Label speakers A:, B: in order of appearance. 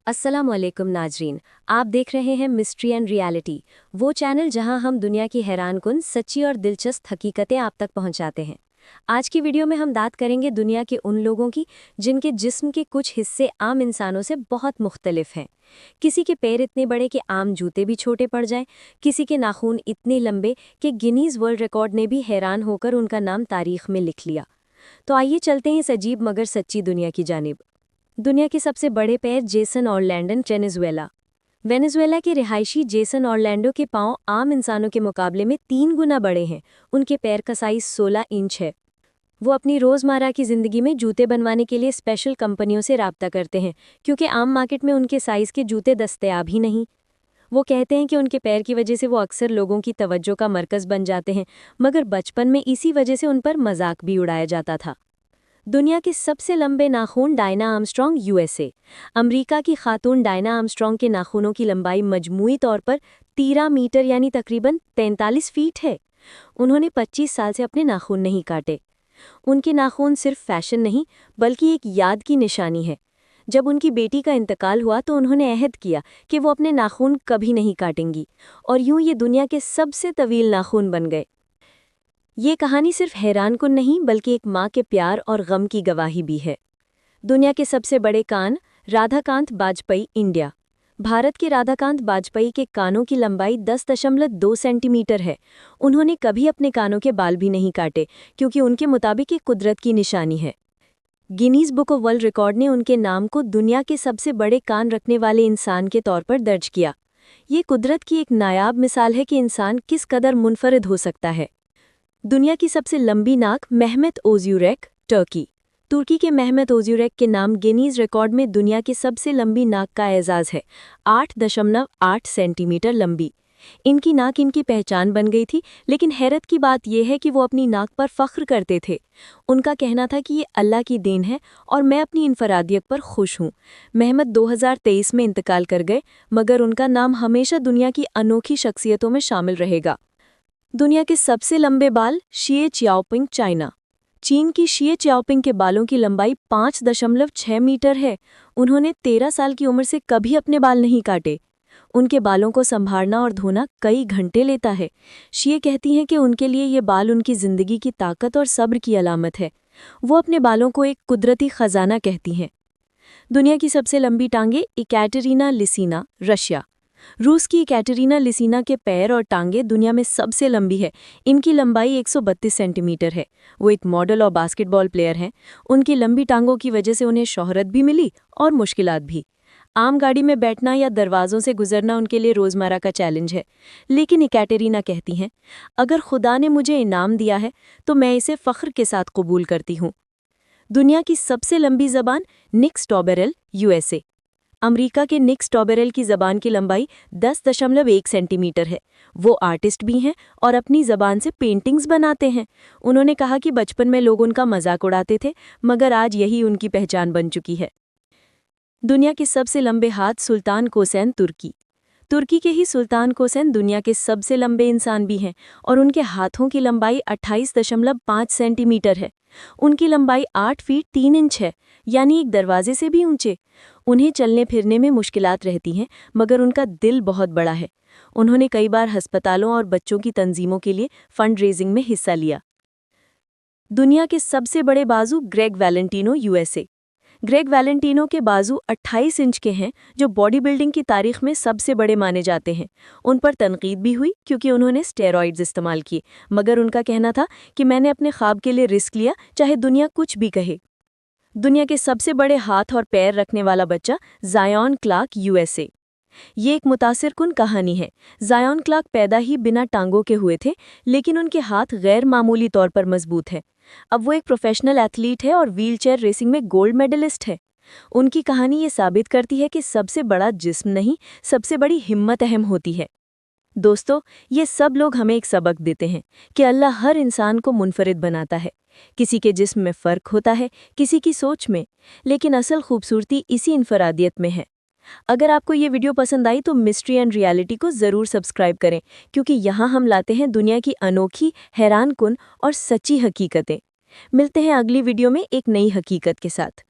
A: अस्सलामुअलैकुम नाजरीन। आप देख रहे हैं मिस्ट्री एंड रियलिटी, वो चैनल जहां हम दुनिया की हैरानकुन सच्ची और दिलचस्प हकीकतें आप तक पहुंचाते हैं। आज की वीडियो में हम बात करेंगे दुनिया के उन लोगों की जिनके जिस्म के कुछ हिस्से आम इंसानों से बहुत मुख्तलिफ हैं। किसी के पैर इतने बड़े कि आम जूते भी छोटे पड़ जाएं, किसी के नाखून इतने लंबे कि गिनीज वर्ल्ड रिकॉर्ड ने भी हैरान होकर उनका नाम तारीख में लिख लिया। तो आइए चलते हैं इस अजीब मगर सच्ची दुनिया की जानिब। दुनिया के सबसे बड़े पैर जेसन ऑरलैंडो वेनेजुएला। वेनेजुएला के रिहायशी जेसन ऑरलैंडो के पांव आम इंसानों के मुकाबले में 3 गुना बड़े हैं। उनके पैर का साइज 16 इंच है। वो अपनी रोज़मर्रा की ज़िंदगी में जूते बनवाने के लिए स्पेशल कंपनियों से राब्ता करते हैं, क्योंकि आम मार्केट में उनके साइज़ के जूते दस्तयाब ही नहीं। वो कहते हैं कि उनके पैर की वजह से वो अक्सर लोगों की तवज्जो का मरकज़ बन जाते हैं, मगर बचपन में इसी वजह से उन पर मजाक भी उड़ाया जाता था। दुनिया के सबसे लंबे नाखून डायना आर्मस्ट्रॉन्ग यूएसए। अमेरिका की खातून डायना आर्मस्ट्रॉन्ग के नाखूनों की लंबाई मजमूई तौर पर 13 मीटर यानी तकरीबन 43 फीट है। उन्होंने 25 साल से अपने नाखून नहीं काटे। उनके नाखून सिर्फ फैशन नहीं बल्कि एक याद की निशानी है। जब उनकी बेटी का इंतकाल हुआ तो उन्होंने अहद किया कि वो अपने नाखून कभी नहीं काटेंगी, और यूं ये दुनिया के सबसे तवील नाखून बन गए। ये कहानी सिर्फ हैरानकुन नहीं बल्कि एक माँ के प्यार और गम की गवाही भी है। दुनिया के सबसे बड़े कान, राधाकांत बाजपेयी, इंडिया। भारत के राधाकांत बाजपेयी के कानों की लंबाई 10.2 सेंटीमीटर है। उन्होंने कभी अपने कानों के बाल भी नहीं काटे, क्योंकि उनके मुताबिक ये कुदरत की निशानी है। Guinness book of world record ने उनके नाम को दुनिया के सबसे बड़े कान रखने वाले इंसान के तौर पर दर्ज किया। ये कुदरत की एक नायाब मिसाल है कि इंसान किस कदर मुनफरिद हो सकता है। दुनिया की सबसे लंबी नाक, मेहमेत ओज़्यूरेक, टर्की। तुर्की के मेहमेत ओज़्यूरेक के नाम गिनीज रिकॉर्ड में दुनिया की सबसे लंबी नाक का एजाज़ है, 8.8 सेंटीमीटर लंबी। इनकी नाक इनकी पहचान बन गई थी, लेकिन हैरत की बात यह है कि वो अपनी नाक पर फ़ख्र करते थे। उनका कहना था कि ये अल्लाह की देन है और मैं अपनी इनफरादियत पर खुश हूँ। मेहमेत 2023 में इंतकाल कर गए, मगर उनका नाम हमेशा दुनिया की अनोखी शख्सियतों में शामिल रहेगा। दुनिया के सबसे लंबे बाल, शी चियाओपिंग, चाइना। चीन की शी चियाओपिंग के बालों की लंबाई 5.6 मीटर है। उन्होंने 13 साल की उम्र से कभी अपने बाल नहीं काटे। उनके बालों को संभालना और धोना कई घंटे लेता है। शी कहती हैं कि उनके लिए ये बाल उनकी ज़िंदगी की ताकत और सब्र की अलामत है। वो अपने बालों को एक कुदरती खजाना कहती हैं। दुनिया की सबसे लंबी टांगें, इकैटेरिना लिसिना, रशिया। रूस की इकैटेरिना लिसिना के पैर और टांगें दुनिया में सबसे लंबी है। इनकी लंबाई 132 सेंटीमीटर है। वो एक मॉडल और बास्केटबॉल प्लेयर हैं। उनकी लंबी टांगों की वजह से उन्हें शोहरत भी मिली और मुश्किलात भी। आम गाड़ी में बैठना या दरवाज़ों से गुजरना उनके लिए रोज़मर्रा का चैलेंज है। लेकिन इकैटेरिना कहती हैं, अगर खुदा ने मुझे इनाम दिया है तो मैं इसे फ़ख्र के साथ कबूल करती हूँ। दुनिया की सबसे लंबी ज़बान, निक स्टॉबेरेल, यूएसए। अमेरिका के निक स्टॉबेरेल की ज़बान की लंबाई 10.1 सेंटीमीटर है। वो आर्टिस्ट भी हैं और अपनी ज़बान से पेंटिंग्स बनाते हैं। उन्होंने कहा कि बचपन में लोग उनका मजाक उड़ाते थे, मगर आज यही उनकी पहचान बन चुकी है। दुनिया के सबसे लंबे हाथ, सुल्तान कोसैन, तुर्की। तुर्की के ही सुल्तान कोसैन दुनिया के सबसे लंबे इंसान भी हैं और उनके हाथों की लंबाई 28.5 सेंटीमीटर है। उनकी लंबाई 8 फीट 3 इंच है, यानी एक दरवाजे से भी ऊंचे। उन्हें चलने फिरने में मुश्किलात रहती हैं, मगर उनका दिल बहुत बड़ा है। उन्होंने कई बार अस्पतालों और बच्चों की तंजीमों के लिए फंड रेजिंग में हिस्सा लिया। दुनिया के सबसे बड़े बाजू, Greg Valentino, USA. Greg Valentino के बाजू 28 इंच के हैं, जो बॉडी बिल्डिंग की तारीख में सबसे बड़े माने जाते हैं। उन पर तनकीद भी हुई क्योंकि उन्होंने स्टेरॉइड्स इस्तेमाल किए, मगर उनका कहना था कि मैंने अपने ख्वाब के लिए रिस्क लिया, चाहे दुनिया कुछ भी कहे। दुनिया के सबसे बड़े हाथ और पैर रखने वाला बच्चा, ज़ायॉन क्लार्क, यूएसए। ये एक मुतासिरकुन कहानी है। ज़ायॉन क्लार्क पैदा ही बिना टांगों के हुए थे, लेकिन उनके हाथ गैर मामूली तौर पर मजबूत हैं। अब वो एक प्रोफेशनल एथलीट है और व्हीलचेयर रेसिंग में गोल्ड मेडलिस्ट है। उनकी कहानी ये साबित करती है कि सबसे बड़ा जिस्म नहीं, सबसे बड़ी हिम्मत अहम होती है। दोस्तों, ये सब लोग हमें एक सबक देते हैं कि अल्लाह हर इंसान को मुनफरिद बनाता है। किसी के जिस्म में फ़र्क होता है, किसी की सोच में, लेकिन असल खूबसूरती इसी इनफरादियत में है। अगर आपको ये वीडियो पसंद आई तो मिस्ट्री एंड रियलिटी को ज़रूर सब्सक्राइब करें, क्योंकि यहाँ हम लाते हैं दुनिया की अनोखी, हैरानकुन और सच्ची हकीकतें। मिलते हैं अगली वीडियो में एक नई हकीकत के साथ।